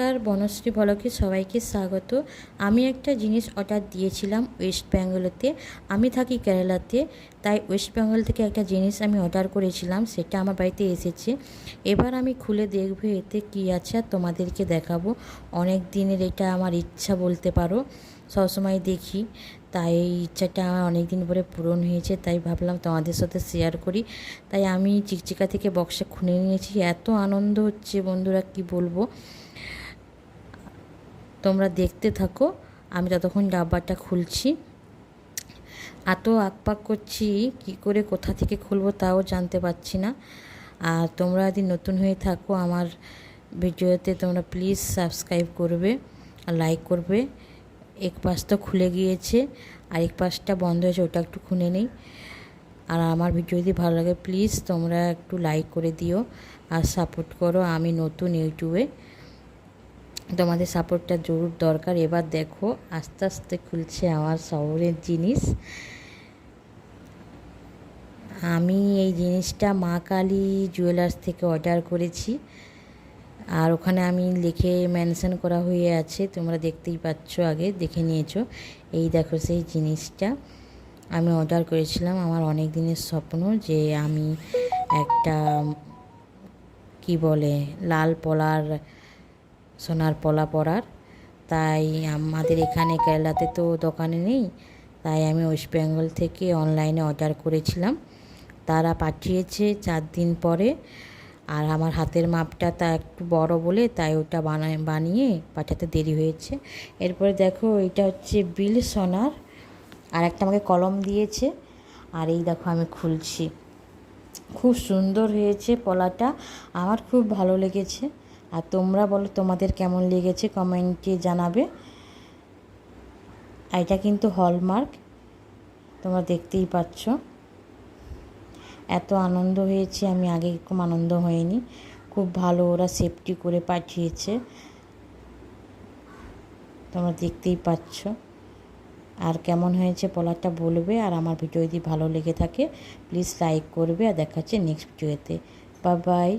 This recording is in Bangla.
নমস্কার, বনশ্রী ব্লগে সবাইকে স্বাগত। আমি একটা জিনিস অর্ডার দিয়েছিলাম ওয়েস্ট বেঙ্গলেতে। আমি থাকি কেরালাতে, তাই ওয়েস্ট বেঙ্গল থেকে একটা জিনিস আমি অর্ডার করেছিলাম, সেটা আমার বাড়িতে এসেছে। এবার আমি খুলে দেখব এতে কী আছে আর তোমাদেরকে দেখাবো। অনেক দিনের এটা আমার ইচ্ছা বলতে পারো, সবসময় দেখি, তাই এই ইচ্ছাটা আমার অনেক দিন পরে পূরণ হয়েছে, তাই ভাবলাম তোমাদের সাথে শেয়ার করি। তাই আমি চিকচিকা থেকে বক্সে খুলে নিয়েছি। এত আনন্দ হচ্ছে বন্ধুরা, কি বলবো। তোমরা দেখতে থাকো, আমি ততক্ষণ ডাব্বাটা খুলছি। এত আকপাক করছি, কি করে কোথা থেকে খুলবো তাও জানতে পারছি না। আর তোমরা যদি নতুন হয়ে থাকো আমার ভিডিওতে, তোমরা প্লিজ সাবস্ক্রাইব করবে আর লাইক করবে। এক পাশ তো খুলে গিয়েছে আর এক পাশটা বন্ধ হয়েছে, ওটা একটু খুলে নেই। আর আমার ভিডিও যদি ভালো লাগে প্লিজ তোমরা একটু লাইক করে দিও আর সাপোর্ট করো। আমি নতুন ইউটিউবে, তোমাদের সাপোর্টটা জরুর দরকার। এবার দেখো আস্তে আস্তে খুলছে আমার শহরের জিনিস। আমি এই জিনিসটা মা কালী জুয়েলার্স থেকে অর্ডার করেছি, আর ওখানে আমি লিখে মেনশন করা হয়ে আছে, তোমরা দেখতেই পাচ্ছ, আগে দেখে নিয়েছো। এই দেখো সেই জিনিসটা আমি অর্ডার করেছিলাম। আমার অনেক দিনের স্বপ্ন যে আমি একটা কি বলে লাল পলার, সোনার পলা পরার। তাই আমাদের এখানে কেরালাতে তো দোকানে নেই, তাই আমি ওয়েস্ট বেঙ্গল থেকে অনলাইনে অর্ডার করেছিলাম। তারা পাঠিয়েছে 4 দিন পরে। আর আমার হাতের মাপটা তা একটু বড় বলে তাই ওটা বানিয়ে পাঠাতে দেরি হয়েছে। এরপরে দেখো এটা হচ্ছে বিল সোনার, আর একটা আমাকে কলম দিয়েছে। আর এই দেখো আমি খুলছি, খুব সুন্দর হয়েছে পলাটা, আমার খুব ভালো লেগেছে। আর তোমরা বলো তোমাদের কেমন লেগেছে, কমেন্টে জানাবে। এটা কিন্তু হলমার্ক, তোমরা দেখতেই পাচ্ছ। এত আনন্দ হয়েছে, আমি আগে খুব আনন্দ হয়নি। খুব ভালো ওরা সেফটি করে পাঠিয়েছে, তোমরা দেখতেই পাচ্ছ। আর কেমন হয়েছে পলাটা বলবে। আর আমার ভিডিও যদি ভালো লেগে থাকে প্লিজ লাইক করবে। আর দেখা হচ্ছে নেক্সট ভিডিওতে। Bye bye.